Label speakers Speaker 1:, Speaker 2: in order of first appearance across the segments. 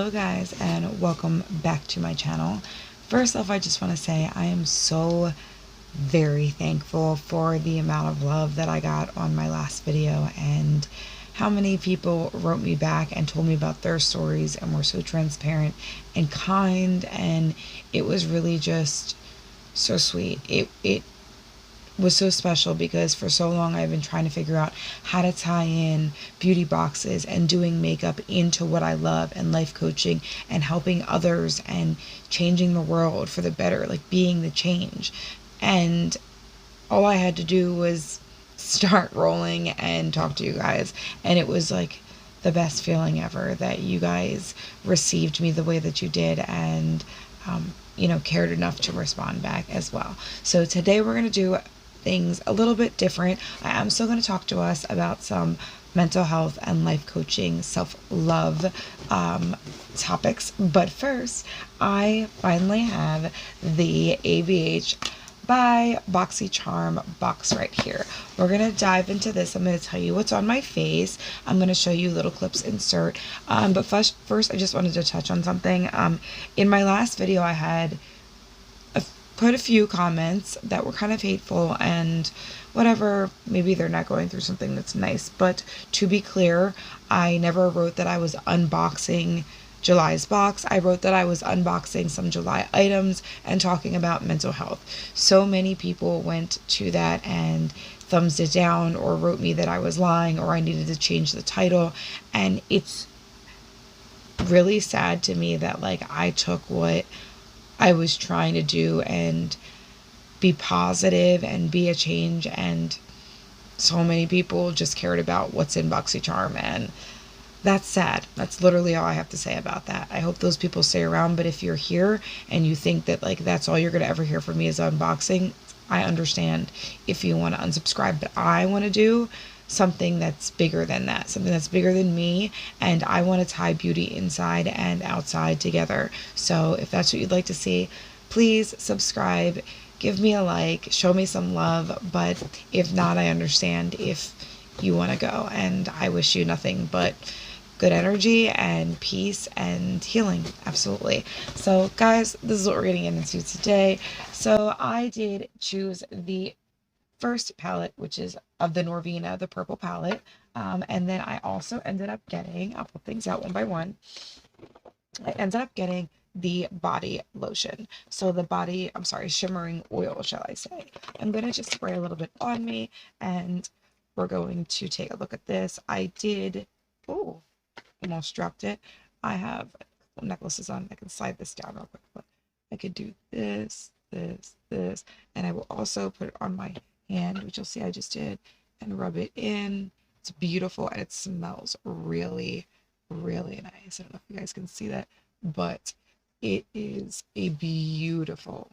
Speaker 1: Hello guys, and welcome back to my channel. First off, I just want to say I am so very thankful for the amount of love that I got on my last video and how many people wrote me back and told me about their stories and were so transparent and kind, and it was really just so sweet. It was so special because for so long I've been trying to figure out how to tie in beauty boxes and doing makeup into what I love, and life coaching and helping others and changing the world for the better, like being the change. And all I had to do was start rolling and talk to you guys, and it was like the best feeling ever that you guys received me the way that you did, and cared enough to respond back as well. So today we're going to do things a little bit different. I am still going to talk to us about some mental health and life coaching, self-love topics. But first, I finally have the ABH by BoxyCharm box right here. We're going to dive into this. I'm going to tell you what's on my face. I'm going to show you little clips insert. But first, I just wanted to touch on something. In my last video, I had put a few comments that were kind of hateful and whatever. Maybe they're not going through something that's nice, but to be clear, I never wrote that I was unboxing July's box. I wrote that I was unboxing some July items and talking about mental health. So many people went to that and thumbs it down or wrote me that I was lying or I needed to change the title, and it's really sad to me that I took what I was trying to do and be positive and be a change, and so many people just cared about what's in BoxyCharm, and that's sad. That's literally all I have to say about that. I hope those people stay around, but if you're here and you think that that's all you're going to ever hear from me is unboxing, I understand if you want to unsubscribe, but I want to do something that's bigger than that, something that's bigger than me, and I want to tie beauty inside and outside together. So if that's what you'd like to see, please subscribe, give me a like, show me some love. But if not, I understand if you want to go, and I wish you nothing but good energy and peace and healing. Absolutely. So guys, this is what we're getting into today. So I did choose the first palette, which is of the Norvina, the purple palette. And then I also ended up getting, I'll put things out one by one. I ended up getting the body lotion. So the shimmering oil, shall I say. I'm going to just spray a little bit on me, and we're going to take a look at this. I did, almost dropped it. I have necklaces on. I can slide this down real quick, but I could do this, this, and I will also put it on my hand, which you'll see I just did, and rub it in. It's beautiful, and it smells really, really nice. I don't know if you guys can see that, but it is a beautiful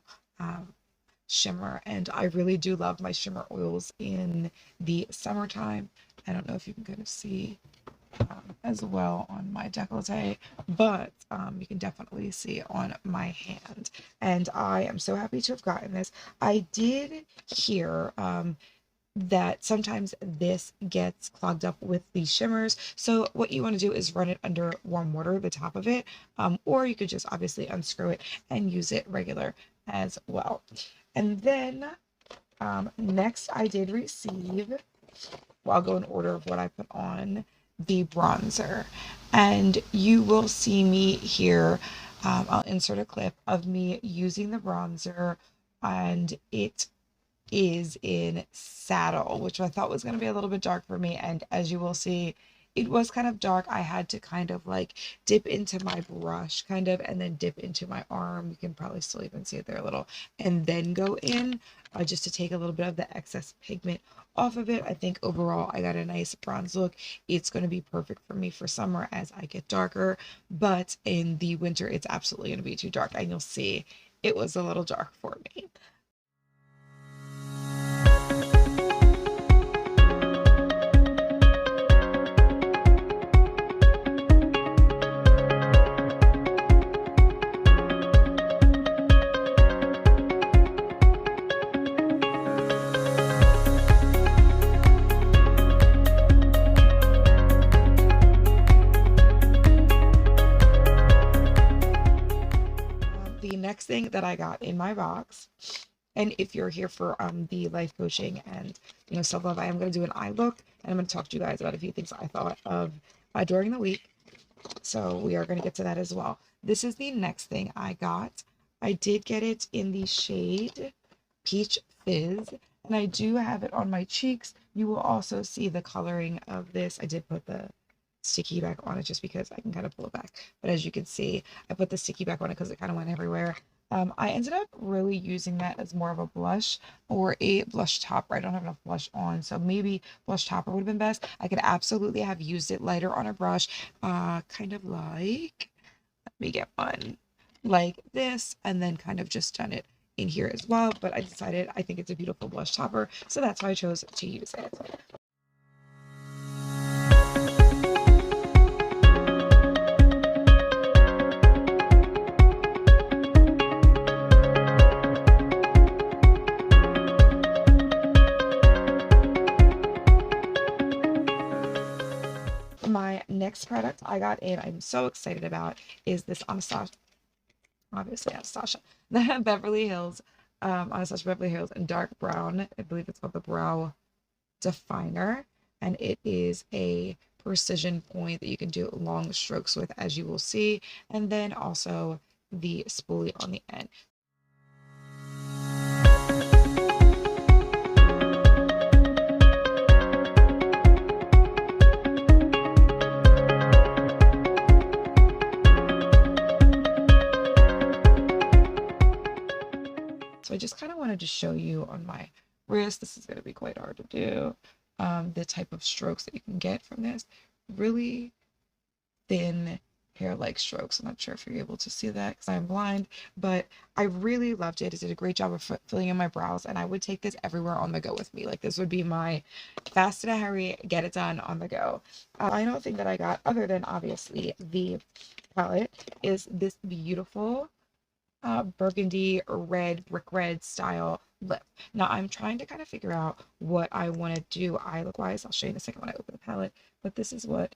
Speaker 1: shimmer, and I really do love my shimmer oils in the summertime. I don't know if you can kind of see as well on my décolleté, but you can definitely see on my hand, and I am so happy to have gotten this. I did hear that sometimes this gets clogged up with the shimmers, so what you want to do is run it under warm water, the top of it, or you could just obviously unscrew it and use it regular as well. And then next I did receive, I'll go in order of what I put on, the bronzer, and you will see me here. I'll insert a clip of me using the bronzer, and it is in Saddle, which I thought was going to be a little bit dark for me, and as you will see, it was kind of dark. I had to kind of dip into my brush and then dip into my arm. You can probably still even see it there a little, and then go in just to take a little bit of the excess pigment off of it. I think overall I got a nice bronze look. It's going to be perfect for me for summer as I get darker, but in the winter it's absolutely going to be too dark, and you'll see it was a little dark for me. next thing that I got in my box, and if you're here for the life coaching and self-love, I am going to do an eye look, and I'm going to talk to you guys about a few things I thought of during the week. So we are going to get to that as well. This is the next thing I got. I did get it in the shade Peach Fizz, and I do have it on my cheeks. You will also see the coloring of this. I did put the sticky back on it just because I can kind of pull it back. But as you can see, I put the sticky back on it because it kind of went everywhere. I ended up really using that as more of a blush or a blush topper. I don't have enough blush on, so maybe blush topper would have been best. I could absolutely have used it lighter on a brush, kind of like, let me get one, like this, and then kind of just done it in here as well. But I decided I think it's a beautiful blush topper, so that's why I chose to use it. My next product I got in, I'm so excited about, is this Anastasia, obviously Anastasia, the Beverly Hills, Anastasia Beverly Hills in dark brown. I believe it's called the Brow Definer, and it is a precision point that you can do long strokes with, as you will see, and then also the spoolie on the end. So I just kind of wanted to show you on my wrist. This is going to be quite hard to do. The type of strokes that you can get from this. Really thin hair-like strokes. I'm not sure if you're able to see that because I'm blind, but I really loved it. It did a great job of filling in my brows, and I would take this everywhere on the go with me. Like, this would be my fast and hurry, get it done on the go. Final thing that I got, other than obviously the palette, is this beautiful burgundy red, brick red style lip. Now I'm trying to kind of figure out what I want to do eye look wise. I'll show you in a second when I open the palette, but this is what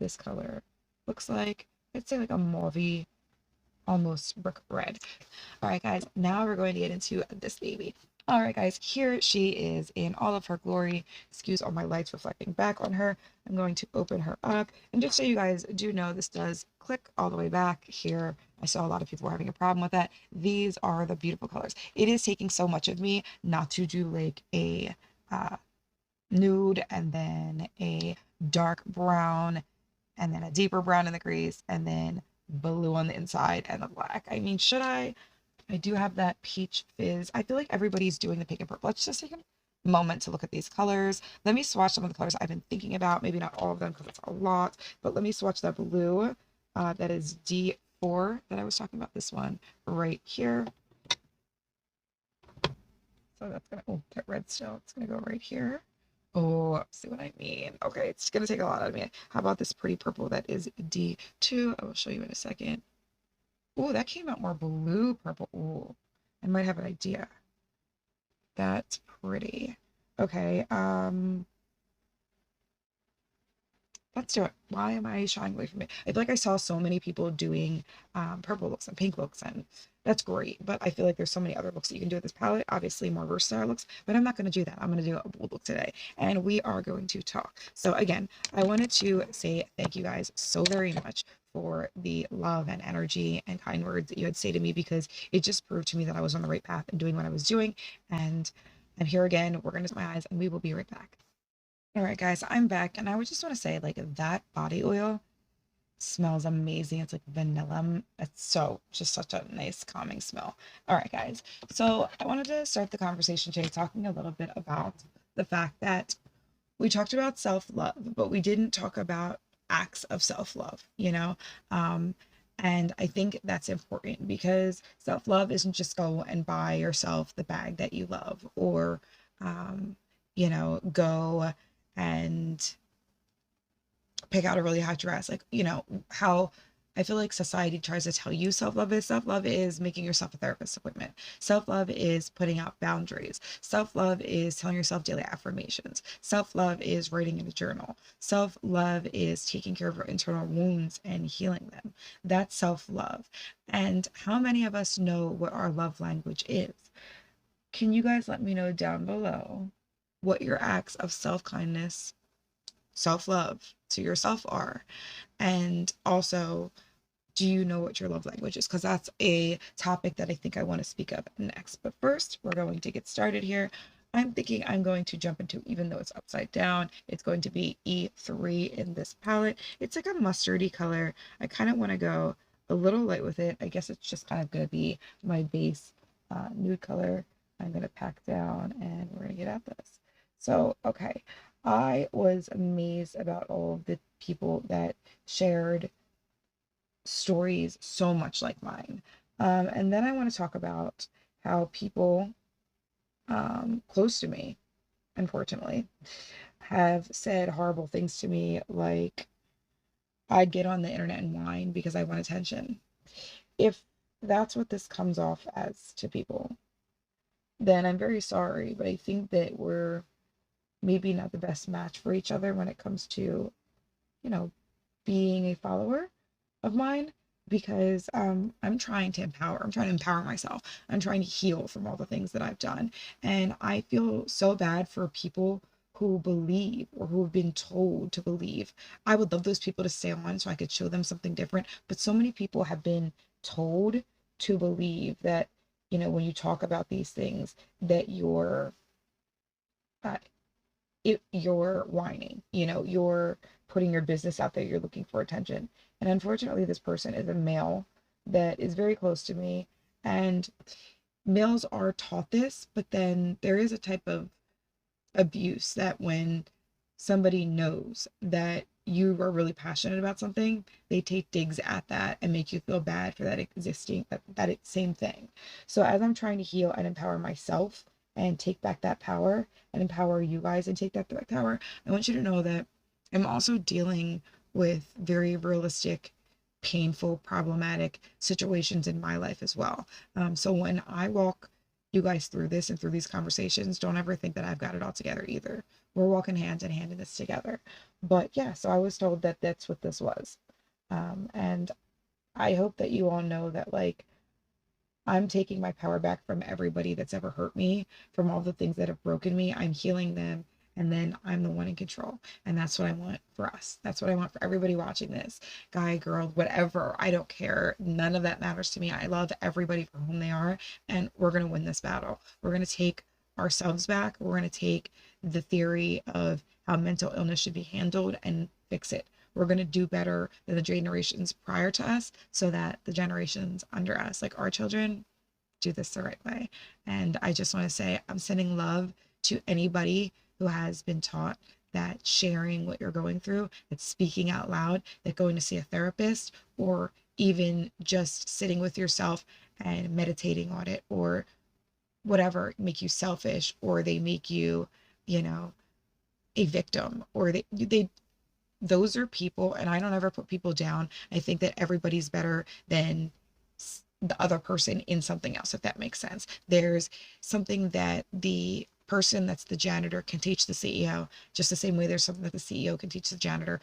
Speaker 1: this color looks like. I'd say like a mauve, almost brick red. All right, guys, now we're going to get into this baby. All right, guys, here she is in all of her glory. Excuse all my lights reflecting back on her. I'm going to open her up, and just so you guys do know, this does click all the way back here. I saw a lot of people were having a problem with that. These are the beautiful colors. It is taking so much of me not to do like a nude and then a dark brown and then a deeper brown in the crease and then blue on the inside and the black. I mean, should I do have that Peach Fizz. I feel like everybody's doing the pink and purple. Let's just take a moment to look at these colors. Let me swatch some of the colors I've been thinking about. Maybe not all of them because it's a lot, but let me swatch that blue. That is D4 that I was talking about. This one right here. So that's gonna, oh, that red still. It's gonna go right here. Oh, see what I mean? Okay, it's gonna take a lot out of me. How about this pretty purple that is D2? I will show you in a second. Oh, that came out more blue purple. Oh, I might have an idea. That's pretty. Okay, let's do it. Why am I shying away from it? I feel like I saw so many people doing purple looks and pink looks, and that's great. But I feel like there's so many other looks that you can do with this palette. Obviously, more versatile looks, but I'm not going to do that. I'm going to do a bold look today, and we are going to talk. So again, I wanted to say thank you guys so very much for the love and energy and kind words that you had say to me, because it just proved to me that I was on the right path and doing what I was doing. And I'm here again. We're going to my eyes, and we will be right back. All right, guys, I'm back, and I would just want to say, like, that body oil smells amazing. It's like vanilla. It's so just such a nice calming smell. All right, guys. So I wanted to start the conversation today talking a little bit about the fact that we talked about self-love, but we didn't talk about acts of self-love, you know? And I think that's important, because self-love isn't just go and buy yourself the bag that you love, or, go and pick out a really hot dress. Like, how I feel like society tries to tell you self-love is. Self-love is making yourself a therapist appointment. Self-love is putting out boundaries. Self-love is telling yourself daily affirmations. Self-love is writing in a journal. Self-love is taking care of your internal wounds and healing them. That's self-love. And how many of us know what our love language is? Can you guys let me know down below what your acts of self-kindness, self-love to yourself are? And also, do you know what your love language is? Because that's a topic that I think I want to speak of next. But first, we're going to get started here. I'm thinking I'm going to jump into, even though it's upside down, it's going to be E3 in this palette. It's like a mustardy color. I kind of want to go a little light with it. I guess it's just kind of going to be my base nude color. I'm going to pack down and we're going to get at this. So, okay. I was amazed about all of the people that shared stories so much like mine. And then I want to talk about how people close to me, unfortunately, have said horrible things to me, like I'd get on the internet and whine because I want attention. If that's what this comes off as to people, then I'm very sorry, but I think that we're maybe not the best match for each other when it comes to, you know, being a follower of mine, because I'm trying to empower myself. I'm trying to heal from all the things that I've done. And I feel so bad for people who believe or who have been told to believe. I would love those people to stay on so I could show them something different. But so many people have been told to believe that, you know, when you talk about these things, that uh, you're whining, you know, you're putting your business out there, you're looking for attention. And unfortunately, this person is a male that is very close to me. And males are taught this, but then there is a type of abuse that when somebody knows that you are really passionate about something, they take digs at that and make you feel bad for that same thing. So as I'm trying to heal and empower myself and take back that power and empower you guys and take that back power, I want you to know that I'm also dealing with very realistic, painful, problematic situations in my life as well. So when I walk you guys through this and through these conversations, don't ever think that I've got it all together either. We're walking hand in hand in this together. But yeah, so I was told that that's what this was. And I hope that you all know that, like, I'm taking my power back from everybody that's ever hurt me, from all the things that have broken me. I'm healing them, and then I'm the one in control. And that's what I want for us. That's what I want for everybody watching this. Guy, girl, whatever. I don't care. None of that matters to me. I love everybody for whom they are, and we're going to win this battle. We're going to take ourselves back. We're going to take the theory of how mental illness should be handled and fix it. We're going to do better than the generations prior to us so that the generations under us, like our children, do this the right way. And I just want to say I'm sending love to anybody who has been taught that sharing what you're going through, that speaking out loud, that going to see a therapist, or even just sitting with yourself and meditating on it, or whatever, make you selfish, or they make you, you know, a victim, or they those are people, and I don't ever put people down. I think that everybody's better than the other person in something else, if that makes sense. There's something that the person that's the janitor can teach the CEO, just the same way there's something that the CEO can teach the janitor.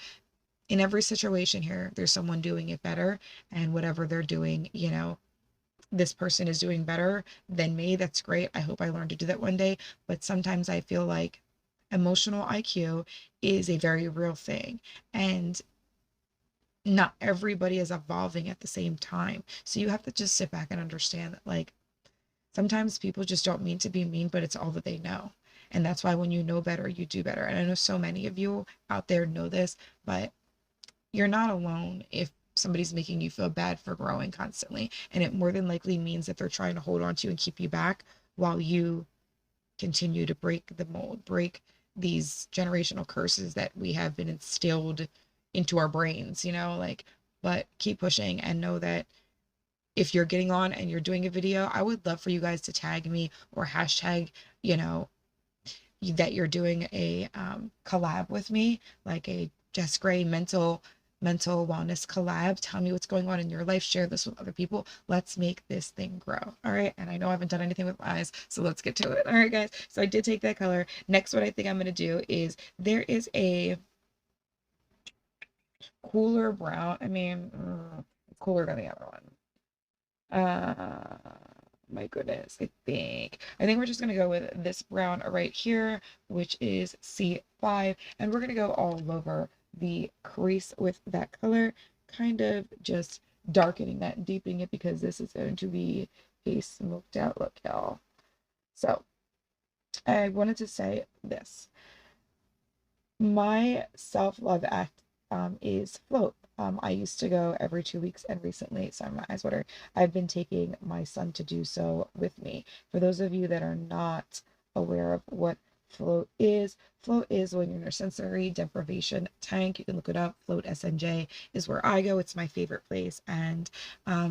Speaker 1: In every situation here, there's someone doing it better, and whatever they're doing, you know, this person is doing better than me. That's great. I hope I learn to do that one day. But sometimes I feel like emotional IQ is a very real thing, and not everybody is evolving at the same time. So you have to just sit back and understand that, like, sometimes people just don't mean to be mean, but it's all that they know. And that's why when you know better, you do better. And I know so many of you out there know this, but you're not alone if somebody's making you feel bad for growing constantly. And it more than likely means that they're trying to hold on to you and keep you back while you continue to break the mold, break these generational curses that we have been instilled into our brains, you know, like, but keep pushing and know that if you're getting on and you're doing a video, I would love for you guys to tag me or hashtag, you know, that you're doing a collab with me, like a Jess Gray mental mental wellness collab. Tell me what's going on in your life. Share this with other people. Let's make this thing grow. All right. And I know I haven't done anything with my eyes, so let's get to it. All right, guys. So I did take that color. Next, what I think I'm going to do is there is a cooler brown. I mean, cooler than the other one. My goodness, I think we're just gonna go with this brown right here, which is C5, and we're gonna go all over the crease with that color, kind of just darkening that and deepening it, because this is going to be a smoked out look, y'all. So I wanted to say this. My self-love act is float. I used to go every 2 weeks, and recently, sorry, my eyes water, I've been taking my son to do so with me. For those of you that are not aware of what float is when you're in a sensory deprivation tank. You can look it up. Float SNJ is where I go. It's my favorite place. And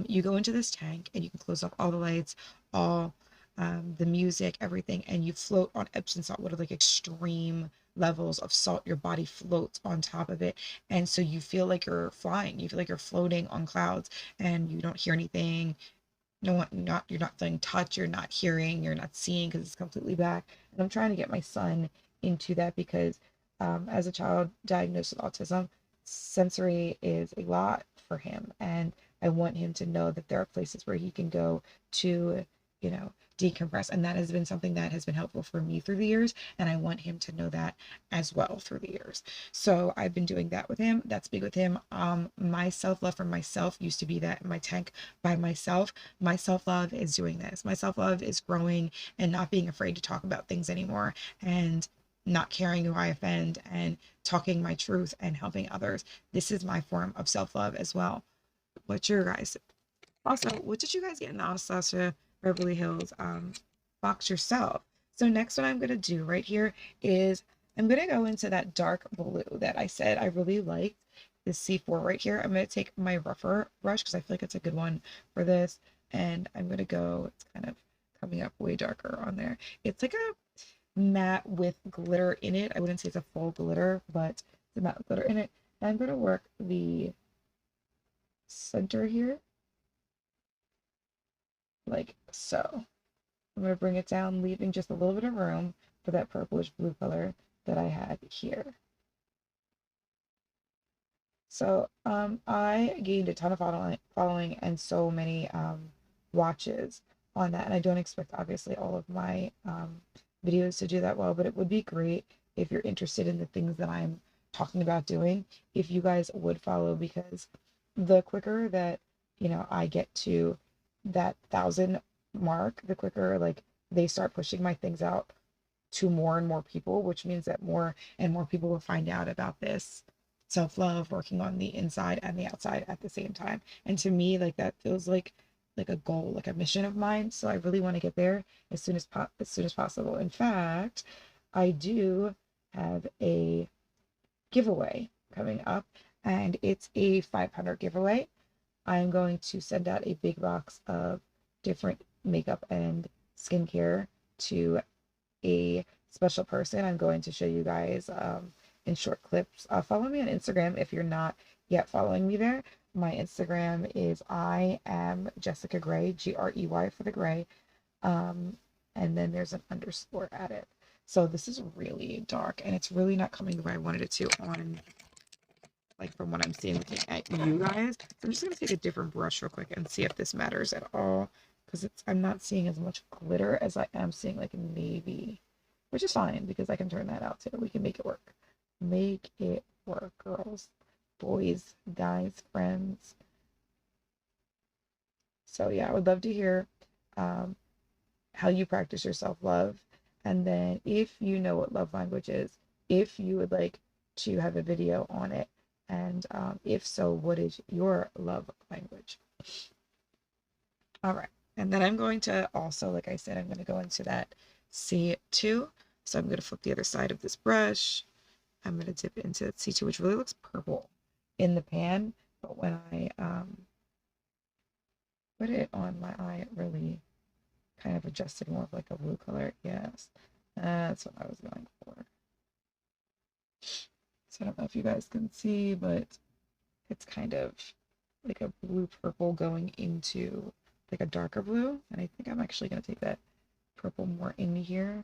Speaker 1: you go into this tank and you can close off all the lights, all the music, everything, and you float on Epsom salt water, like extreme levels of salt. Your body floats on top of it, and so you feel like you're flying. You feel like you're floating on clouds, and you don't hear anything. No one, not you're not feeling touch. You're not hearing. You're not seeing, because it's completely black. And I'm trying to get my son into that because, as a child diagnosed with autism, sensory is a lot for him, and I want him to know that there are places where he can go to, decompress. And that has been something that has been helpful for me through the years. And I want him to know that as well through the years. So I've been doing that with him. That's big with him. My self-love for myself used to be that in my tank by myself. My self-love is doing this. My self-love is growing and not being afraid to talk about things anymore, and not caring who I offend, and talking my truth and helping others. This is my form of self-love as well. What's your guys? Also, what did you guys get in the Anastasia Beverly Hills box yourself? So next, what I'm going to do right here is I'm going to go into that dark blue that I said I really liked, this C4 right here. I'm going to take my rougher brush because I feel like it's a good one for this. And I'm going to go, it's kind of coming up way darker on there. It's like a matte with glitter in it. I wouldn't say it's a full glitter, but it's a matte with glitter in it. And I'm going to work the center here, like so. I'm going to bring it down, leaving just a little bit of room for that purplish blue color that I had here. So I gained a ton of following and so many watches on that. And I don't expect, obviously, all of my videos to do that well, but it would be great if you're interested in the things that I'm talking about doing, if you guys would follow, because the quicker that, I get to that 1,000 mark, the quicker like they start pushing my things out to more and more people, which means that more and more people will find out about this self-love, working on the inside and the outside at the same time. And to me, like, that feels like a goal, like a mission of mine. So I really want to get there as soon as possible. In fact, I do have a giveaway coming up, and it's a 500 giveaway. I'm going to send out a big box of different makeup and skincare to a special person. I'm going to show you guys in short clips. Follow me on Instagram if you're not yet following me there. My Instagram is I am Jessica Gray, Grey for the gray. And then there's an underscore at it. So this is really dark, and it's really not coming the way I wanted it to on, like, from what I'm seeing looking at you guys. So I'm just going to take a different brush real quick and see if this matters at all, because I'm not seeing as much glitter as I am seeing like navy, which is fine because I can turn that out too. We can make it work. Make it work, girls, boys, guys, friends. So yeah, I would love to hear how you practice your self-love. And then if you know what love language is, if you would like to have a video on it, and if so, what is your love language? All right. And then I'm going to also, like I said, I'm going to go into that C2. So I'm going to flip the other side of this brush. I'm going to dip into that C2, which really looks purple in the pan. But when I put it on my eye, it really kind of adjusted more of like a blue color. Yes, that's what I was going for. So I don't know if you guys can see, but it's kind of like a blue purple going into like a darker blue. And I think I'm actually going to take that purple more in here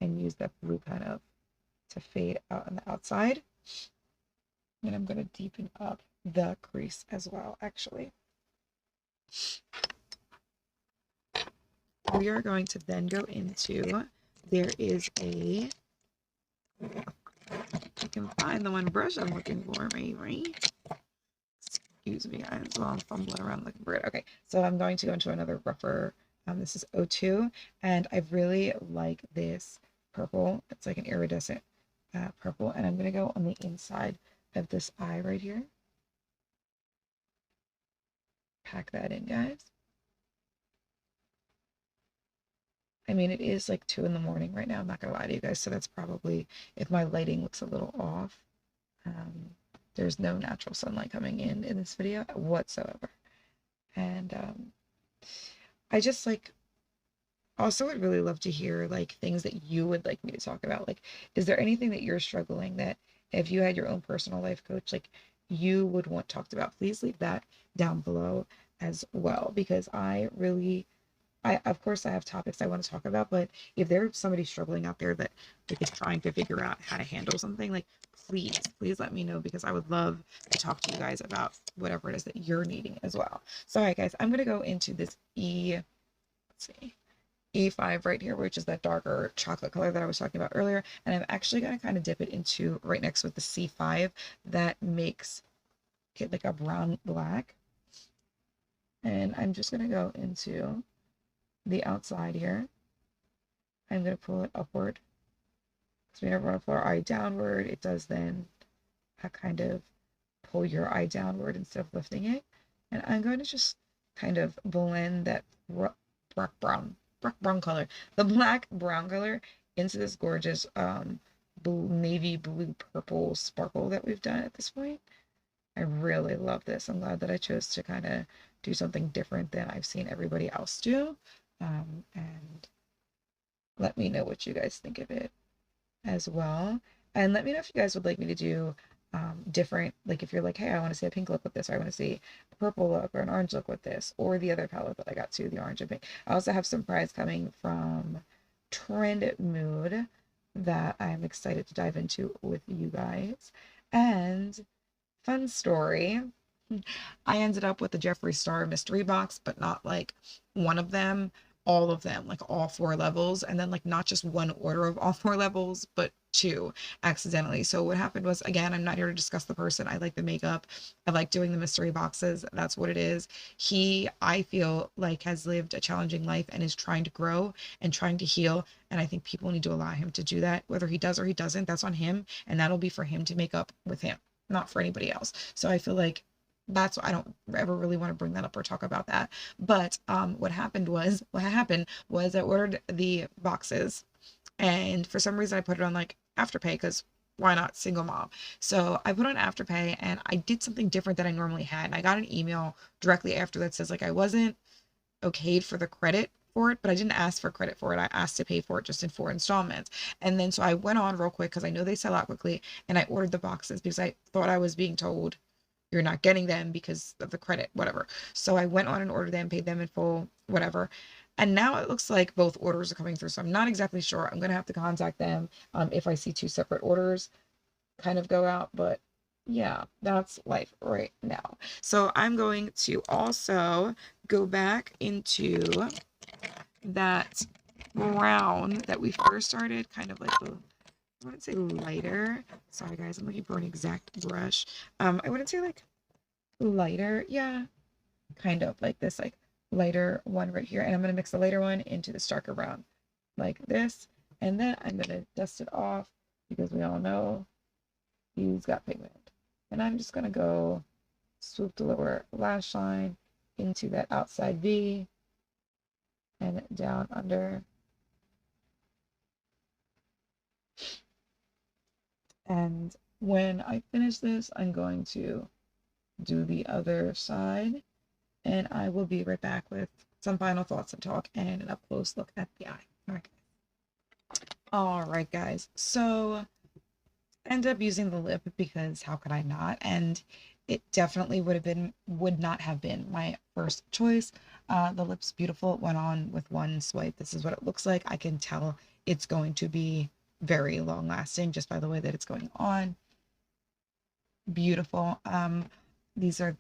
Speaker 1: and use that blue kind of to fade out on the outside. And I'm going to deepen up the crease as well, actually. We are going to then go into, there is a, I can find the one brush I'm looking for, maybe. Excuse me, guys, while I'm fumbling around looking for it. Okay, so I'm going to go into another rougher. This is 02, and I really like this purple. It's like an iridescent purple, and I'm going to go on the inside of this eye right here. Pack that in, guys. I mean, it is like 2 in the morning right now. I'm not going to lie to you guys, so that's probably, if my lighting looks a little off, there's no natural sunlight coming in this video whatsoever. And I just like also would really love to hear like things that you would like me to talk about. Like, is there anything that you're struggling that if you had your own personal life coach, like you would want talked about? Please leave that down below as well, because I of course I have topics I want to talk about, but if there's somebody struggling out there that like is trying to figure out how to handle something, like please let me know, because I would love to talk to you guys about whatever it is that you're needing as well. So all right, guys, I'm gonna go into this E5 right here, which is that darker chocolate color that I was talking about earlier, and I'm actually gonna kind of dip it into right next with the C5 that makes it like a brown black, and I'm just gonna go into the outside here. I'm going to pull it upward, because whenever I pull our eye downward, it does then kind of pull your eye downward instead of lifting it. And I'm going to just kind of blend that black brown color, the black brown color, into this gorgeous navy blue purple sparkle that we've done at this point. I really love this. I'm glad that I chose to kind of do something different than I've seen everybody else do. And let me know what you guys think of it as well. And let me know if you guys would like me to do different, like if you're like, hey, I want to see a pink look with this, or I want to see a purple look or an orange look with this, or the other palette that I got too, the orange and pink. I also have some prize coming from Trend Mood that I'm excited to dive into with you guys. And fun story, I ended up with the Jeffree Star mystery box, but not like one of them, all of them, like all 4 levels, and then like not just one order of all 4 levels, but 2 accidentally. So what happened was, again, I'm not here to discuss the person. I like the makeup. I like doing the mystery boxes. That's what it is. He, I feel like, has lived a challenging life and is trying to grow and trying to heal. And I think people need to allow him to do that. Whether he does or he doesn't, that's on him. And that'll be for him to make up with him, not for anybody else. So I feel like that's why I don't ever really want to bring that up or talk about that. But what happened was I ordered the boxes, and for some reason I put it on like Afterpay, because why not, single mom? So I put on Afterpay, and I did something different than I normally had. And I got an email directly after that says like I wasn't okayed for the credit for it, but I didn't ask for credit for it. I asked to pay for it just in 4 installments. And then so I went on real quick, because I know they sell out quickly, and I ordered the boxes because I thought I was being told you're not getting them because of the credit, whatever. So I went on and ordered them, paid them in full, whatever. And now it looks like both orders are coming through. So I'm not exactly sure. I'm going to have to contact them if I see 2 separate orders kind of go out. But yeah, that's life right now. So I'm going to also go back into that brown that we first started, kind of like the, I wouldn't say lighter. Sorry guys, I'm looking for an exact brush. I wouldn't say like lighter. Yeah, kind of like this, like lighter one right here. And I'm going to mix the lighter one into the darker brown like this. And then I'm going to dust it off, because we all know he's got pigment. And I'm just going to go swoop the lower lash line into that outside V and down under. And when I finish this, I'm going to do the other side, and I will be right back with some final thoughts and talk and an up close look at the eye. All right, guys. So I ended up using the lip, because how could I not? And it definitely would not have been my first choice. The lip's beautiful. It went on with one swipe. This is what it looks like. I can tell it's going to be very long lasting just by the way that it's going on. Beautiful. These are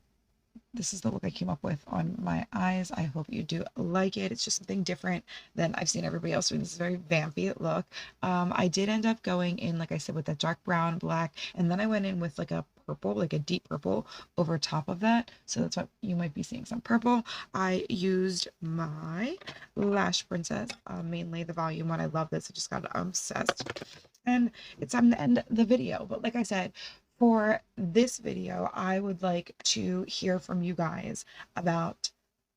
Speaker 1: This is the look I came up with on my eyes. I hope you do like it. It's just something different than I've seen everybody else doing. This is a very vampy look. I did end up going in, like I said, with that dark brown, black, and then I went in with like a purple, like a deep purple over top of that. So that's what you might be seeing, some purple. I used my Lash Princess, mainly the volume one. I love this. I just got obsessed. And it's time to end the video. But like I said, for this video, I would like to hear from you guys about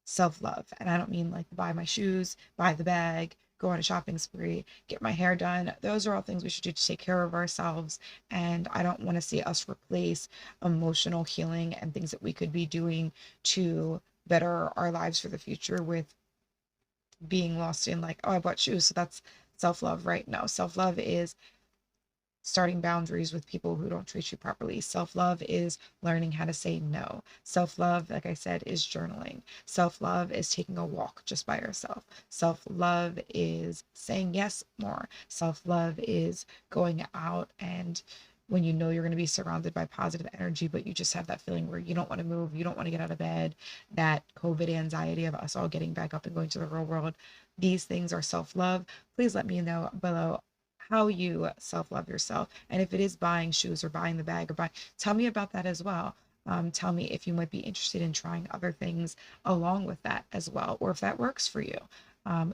Speaker 1: self-love. And I don't mean like buy my shoes, buy the bag, go on a shopping spree, get my hair done. Those are all things we should do to take care of ourselves. And I don't want to see us replace emotional healing and things that we could be doing to better our lives for the future with being lost in like, oh, I bought shoes, so that's self-love, right? No, self-love is starting boundaries with people who don't treat you properly. Self-love is learning how to say no. Self-love, like I said, is journaling. Self-love is taking a walk just by yourself. Self-love is saying yes more. Self-love is going out and when you know you're going to be surrounded by positive energy, but you just have that feeling where you don't want to move, you don't want to get out of bed, that COVID anxiety of us all getting back up and going to the real world. These things are self-love. Please let me know below how you self-love yourself. And if it is buying shoes or buying the bag or buying, tell me about that as well. Tell me if you might be interested in trying other things along with that as well, or if that works for you.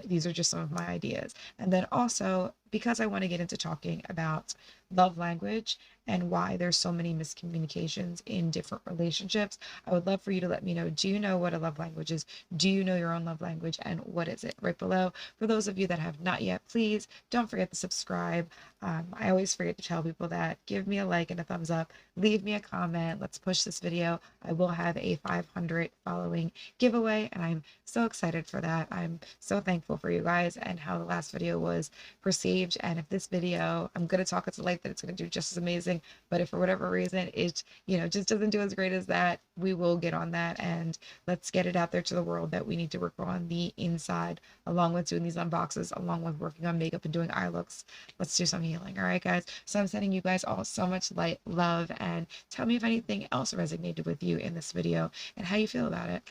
Speaker 1: These are just some of my ideas. And then also, because I want to get into talking about love language and why there's so many miscommunications in different relationships, I would love for you to let me know, do you know what a love language is? Do you know your own love language and what is it? Right below. For those of you that have not yet, please don't forget to subscribe. I always forget to tell people that. Give me a like and a thumbs up. Leave me a comment. Let's push this video. I will have a 500 following giveaway and I'm so excited for that. I'm so thankful for you guys and how the last video was perceived. And if this video, I'm going to talk it to light that it's going to do just as amazing, but if for whatever reason it, just doesn't do as great as that, we will get on that and let's get it out there to the world that we need to work on the inside, along with doing these unboxes, along with working on makeup and doing eye looks. Let's do some healing. All right, guys. So I'm sending you guys all so much light, love, and tell me if anything else resonated with you in this video and how you feel about it.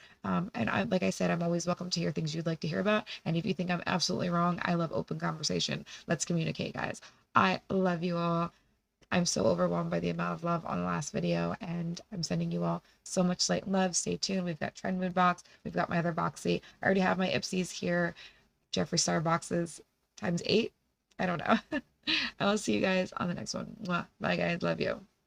Speaker 1: Like I said, I'm always welcome to hear things you'd like to hear about. And if you think I'm absolutely wrong, I love open conversation. Let's communicate, guys. I love you all. I'm so overwhelmed by the amount of love on the last video, and I'm sending you all so much light and love. Stay tuned. We've got Trend Mood Box. We've got my other Boxy. I already have my Ipsies here. Jeffree Star boxes times 8. I don't know. I will see you guys on the next one. Mwah. Bye, guys. Love you.